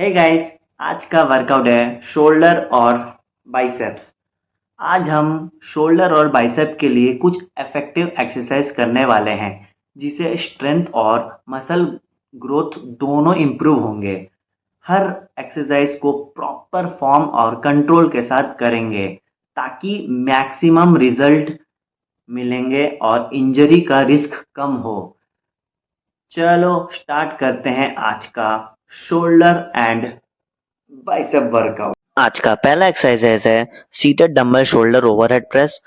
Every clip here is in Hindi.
हे गाइस, आज का वर्कआउट है शोल्डर और बाइसेप्स। आज हम शोल्डर और बाइसेप के लिए कुछ इफेक्टिव एक्सरसाइज करने वाले हैं जिससे स्ट्रेंथ और मसल ग्रोथ दोनों इम्प्रूव होंगे। हर एक्सरसाइज को प्रॉपर फॉर्म और कंट्रोल के साथ करेंगे ताकि मैक्सिमम रिजल्ट मिलेंगे और इंजरी का रिस्क कम हो। चलो स्टार्ट करते हैं आज का शोल्डर एंड बाइसेप वर्कआउट। आज का पहला एक्सरसाइज है seated dumbbell shoulder overhead press.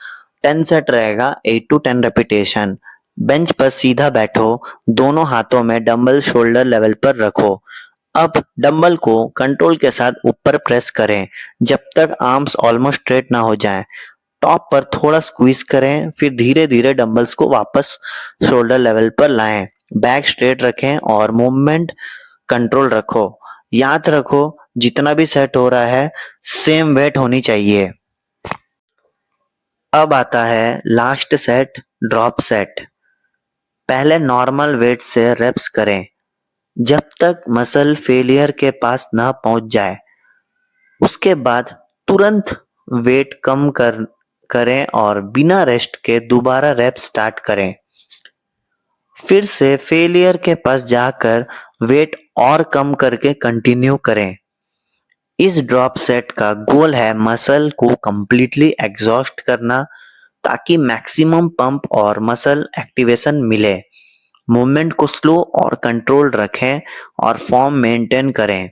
10 set रहेगा, 8 to 10 रेपिटेशन। बेंच पर सीधा बैठो, दोनों हाथों में डंबल शोल्डर लेवल पर रखो। अब डंबल को कंट्रोल के साथ ऊपर प्रेस करें जब तक आर्म्स ऑलमोस्ट स्ट्रेट ना हो जाएं। टॉप पर थोड़ा स्क्वीज करें, फिर धीरे धीरे डंबल्स को वापस शोल्डर लेवल पर लाएं। बैक स्ट्रेट रखें और मूवमेंट कंट्रोल रखो। याद रखो, जितना भी सेट हो रहा है सेम वेट होनी चाहिए। अब आता है लास्ट सेट, ड्रॉप सेट। पहले नॉर्मल वेट से रेप्स करें जब तक मसल फेलियर के पास ना पहुंच जाए। उसके बाद तुरंत वेट कम करें और बिना रेस्ट के दोबारा रेप स्टार्ट करें। फिर से फेलियर के पास जाकर वेट और कम करके कंटिन्यू करें। इस ड्रॉप सेट का गोल है मसल को कंप्लीटली एग्जॉस्ट करना ताकि मैक्सिमम पंप और मसल एक्टिवेशन मिले। मूवमेंट को स्लो और कंट्रोल रखें और फॉर्म मेंटेन करें।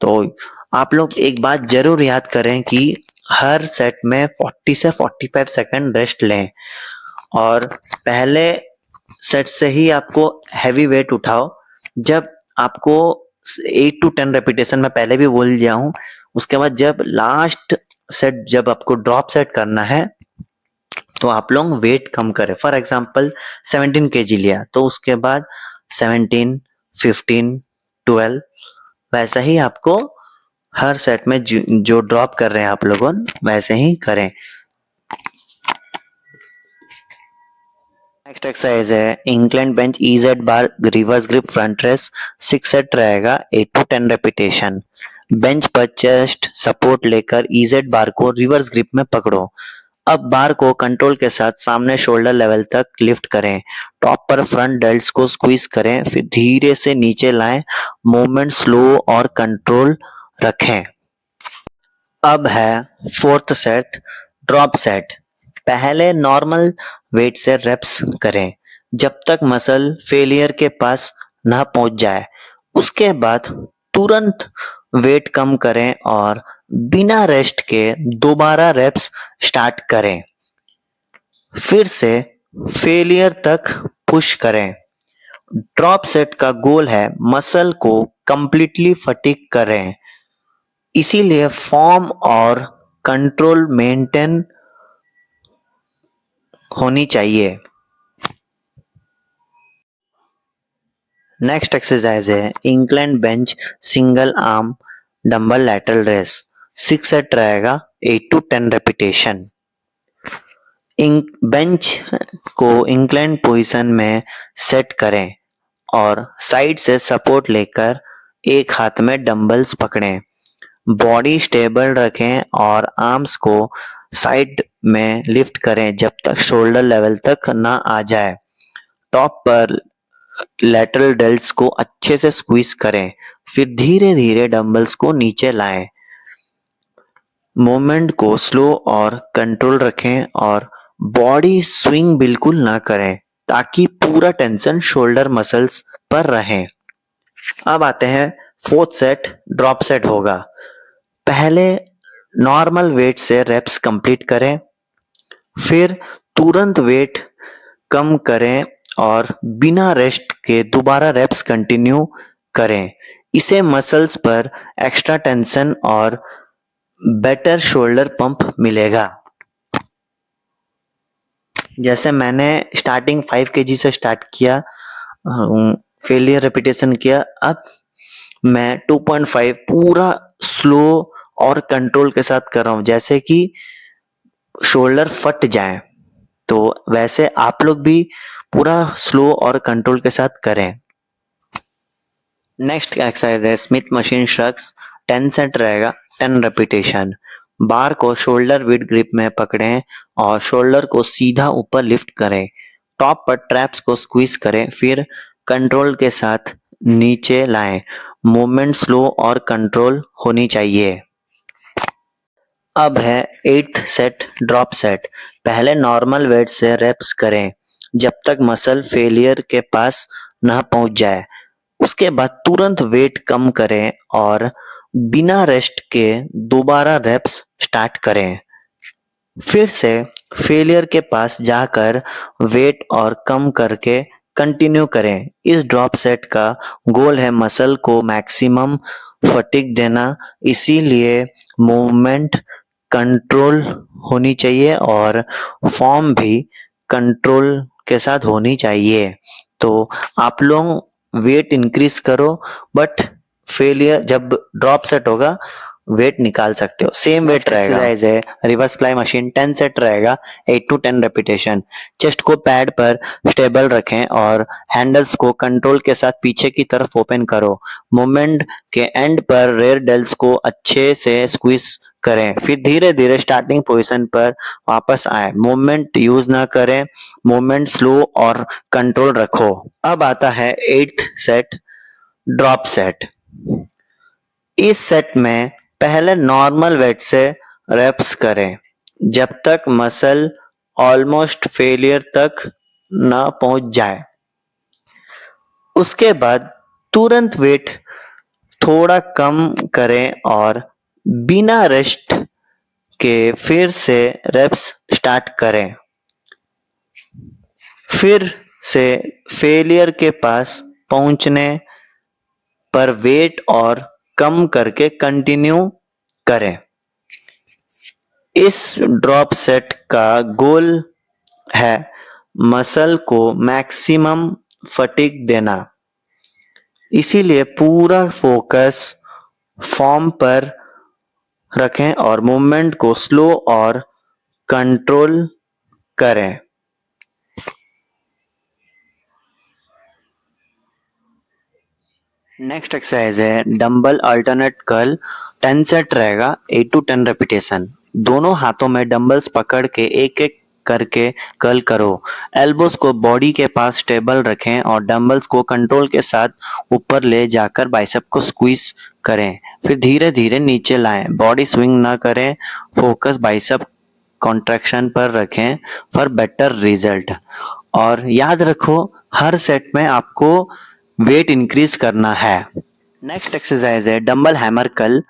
तो आप लोग एक बात जरूर याद करें कि हर सेट में 40 से 45 सेकंड रेस्ट लें और पहले सेट से ही आपको हैवी वेट उठाओ। जब आपको 8 to 10 रेपिटेशन में पहले भी बोल दिया हूँ, उसके बाद जब लास्ट सेट जब आपको ड्रॉप सेट करना है तो आप लोग वेट कम करें। फॉर एग्जांपल 17 kg लिया तो उसके बाद 17, 15, 12 वैसा ही आपको हर सेट में जो ड्रॉप कर रहे हैं आप लोगों वैसे ही करें। नेक्स्ट एक्सरसाइज है incline bench EZ bar reverse grip front raise. 6 set रहेगा, 8 to 10 रेपिटेशन। बेंच पर चेस्ट सपोर्ट लेकर EZ बार को रिवर्स ग्रिप में पकड़ो। अब बार को कंट्रोल के साथ सामने शोल्डर लेवल तक लिफ्ट करें। टॉप पर फ्रंट डेल्ट्स को स्क्वीज करें, फिर धीरे से नीचे लाएं। मूवमेंट स्लो और कंट्रोल रखें। अब है फोर्थ सेट, ड्रॉप सेट। पहले नॉर्मल वेट से रेप्स करें जब तक मसल फेलियर के पास ना पहुंच जाए। उसके बाद तुरंत वेट कम करें और बिना रेस्ट के दोबारा रेप्स स्टार्ट करें। फिर से फेलियर तक पुश करें। ड्रॉप सेट का गोल है मसल को कंप्लीटली फटीग करें, इसीलिए फॉर्म और कंट्रोल मेंटेन होनी चाहिए। नेक्स्ट एक्सरसाइज है incline bench single arm dumbbell lateral raise. 6 set रहेगा, 8 to 10 रेपिटेशन। बेंच को इंक्लाइन पोजीशन में सेट करें और साइड से सपोर्ट लेकर एक हाथ में डंबल्स पकड़ें। बॉडी स्टेबल रखें और आर्म्स को साइड में लिफ्ट करें जब तक शोल्डर लेवल तक ना आ जाए। टॉप पर लैटरल डेल्ट्स को अच्छे से स्क्वीज करें, फिर धीरे धीरे डंबल्स को नीचे लाएं। मूवमेंट को स्लो और कंट्रोल रखें और बॉडी स्विंग बिल्कुल ना करें ताकि पूरा टेंशन शोल्डर मसल्स पर रहे। अब आते हैं फोर्थ सेट, ड्रॉप सेट होगा। पहले नॉर्मल वेट से रेप्स कंप्लीट करें, फिर तुरंत वेट कम करें और बिना रेस्ट के दोबारा रेप्स कंटिन्यू करें। इसे मसल्स पर एक्स्ट्रा टेंशन और बेटर शोल्डर पंप मिलेगा। जैसे मैंने स्टार्टिंग 5 kg से स्टार्ट किया, फेलियर रेपिटेशन किया, अब मैं 2.5 पूरा स्लो और कंट्रोल के साथ कर रहा हूं जैसे कि शोल्डर फट जाए। तो वैसे आप लोग भी पूरा स्लो और कंट्रोल के साथ करें। नेक्स्ट एक्सरसाइज है स्मिथ मशीन शख्स 10 सेट रहेगा 10 रेपिटेशन। बार को शोल्डर विद ग्रिप में पकड़ें और शोल्डर को सीधा ऊपर लिफ्ट करें। टॉप पर ट्रैप्स को स्क्वीज करें, फिर कंट्रोल के साथ नीचे लाएं। मूवमेंट स्लो और कंट्रोल होनी चाहिए। अब है 8th सेट ड्रॉप सेट। पहले नॉर्मल वेट से रेप्स करें जब तक मसल फेलियर के पास न पहुंच जाए। उसके बाद तुरंत वेट कम करें और बिना रेस्ट के दोबारा रेप्स स्टार्ट करें। फिर से फेलियर के पास जाकर वेट और कम करके कंटिन्यू करें। इस ड्रॉप सेट का गोल है मसल को मैक्सिमम फटीग देना, इसीलिए मूवमेंट कंट्रोल होनी चाहिए और फॉर्म भी कंट्रोल के साथ होनी चाहिए। तो आप लोग वेट इंक्रीज करो, बट फेलियर जब ड्रॉप सेट होगा वेट निकाल सकते हो, सेम वेट रहेगा। एक्सरसाइज है रिवर्स फ्लाई मशीन 10 सेट रहेगा 8 to 10 रेपिटेशन। चेस्ट को पैड पर स्टेबल रखें और हैंडल्स को कंट्रोल के साथ पीछे की तरफ ओपन करो। मूवमेंट के एंड पर रेयर डेल्स को अच्छे से स्क्वीज करें, फिर धीरे धीरे स्टार्टिंग पोजीशन पर वापस आए। मूवमेंट यूज ना करें, मूवमेंट स्लो और कंट्रोल रखो। अब आता है 8th सेट ड्रॉप सेट। इस सेट में पहले नॉर्मल वेट से रेप्स करें जब तक मसल ऑलमोस्ट फेलियर तक न पहुंच जाए। उसके बाद तुरंत वेट थोड़ा कम करें और बिना रेस्ट के फिर से रेप्स स्टार्ट करें। फिर से फेलियर के पास पहुंचने पर वेट और कम करके कंटिन्यू करें। इस ड्रॉप सेट का गोल है मसल को मैक्सिमम फटीग देना, इसीलिए पूरा फोकस फॉर्म पर रखें और मूवमेंट को स्लो और कंट्रोल करें। नेक्स्ट एक्सरसाइज है डंबल अल्टरनेट कर्ल 10 सेट रहेगा 8 to 10 रेपिटेशन। दोनों हाथों में डंबल्स पकड़ के एक एक करके कर्ल करो। एल्बोस को बॉडी के पास स्टेबल रखें और डंबल्स को कंट्रोल के साथ ऊपर ले जाकर बाइसेप को स्क्वीज करें, फिर धीरे धीरे नीचे लाएं। बॉडी स्विंग ना करें, फोकस बाइसेप कॉन्ट्रैक्शन पर रखें फॉर बेटर रिजल्ट। और याद रखो हर सेट में आपको वेट इंक्रीज करना है। नेक्स्ट एक्सरसाइज है डंबल हैमर कर्ल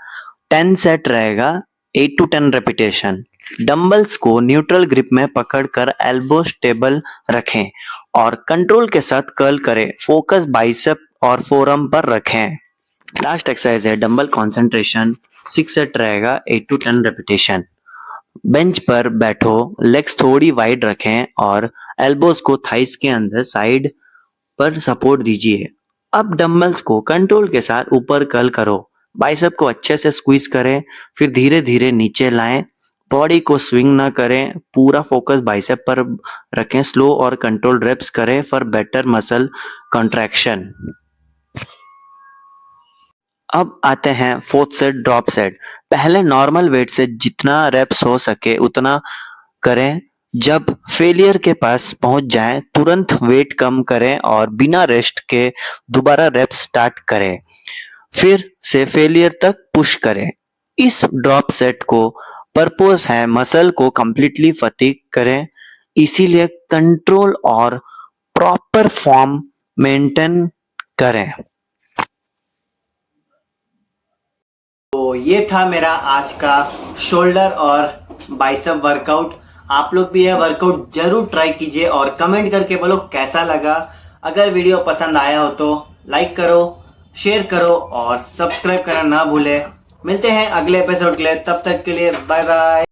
10 सेट रहेगा 8 to 10 रेपिटेशन। डंबल्स को न्यूट्रल ग्रिप में पकड़कर एल्बो स्टेबल रखें और कंट्रोल के साथ कर्ल करें। फोकस बाइसेप और फोरम पर रखें। लास्ट एक्सरसाइज है डंबल कंसंट्रेशन 6 सेट रहेगा 8 to 10 रेपिटेशन। बेंच पर बैठो, लेग्स थोड़ी वाइड रखें और एल्बोस को थाइस के अंदर साइड पर सपोर्ट दीजिए। अब डंबल्स को कंट्रोल के साथ ऊपर कर्ल करो। बाइसेप को अच्छे से स्क्वीज करें, फिर धीरे धीरे नीचे लाएं। बॉडी को स्विंग ना करें, पूरा फोकस बाइसेप पर रखें। स्लो और कंट्रोल रेप्स करें फॉर बेटर मसल कॉन्ट्रैक्शन। अब आते हैं 4th सेट ड्रॉप सेट। पहले नॉर्मल वेट से जितना रेप्स हो सके उतना करें। जब फेलियर के पास पहुंच जाए तुरंत वेट कम करें और बिना रेस्ट के दोबारा रेप्स स्टार्ट करें, फिर से फेलियर तक पुश करें। इस ड्रॉप सेट को पर्पस है मसल को कंप्लीटली फटीग करें, इसीलिए कंट्रोल और प्रॉपर फॉर्म मेंटेन करें। तो ये था मेरा आज का शोल्डर और बाइसेप वर्कआउट। आप लोग भी यह वर्कआउट जरूर ट्राई कीजिए और कमेंट करके बोलो कैसा लगा। अगर वीडियो पसंद आया हो तो लाइक करो, शेयर करो और सब्सक्राइब करना ना भूले। मिलते हैं अगले एपिसोड के लिए, तब तक के लिए बाय बाय।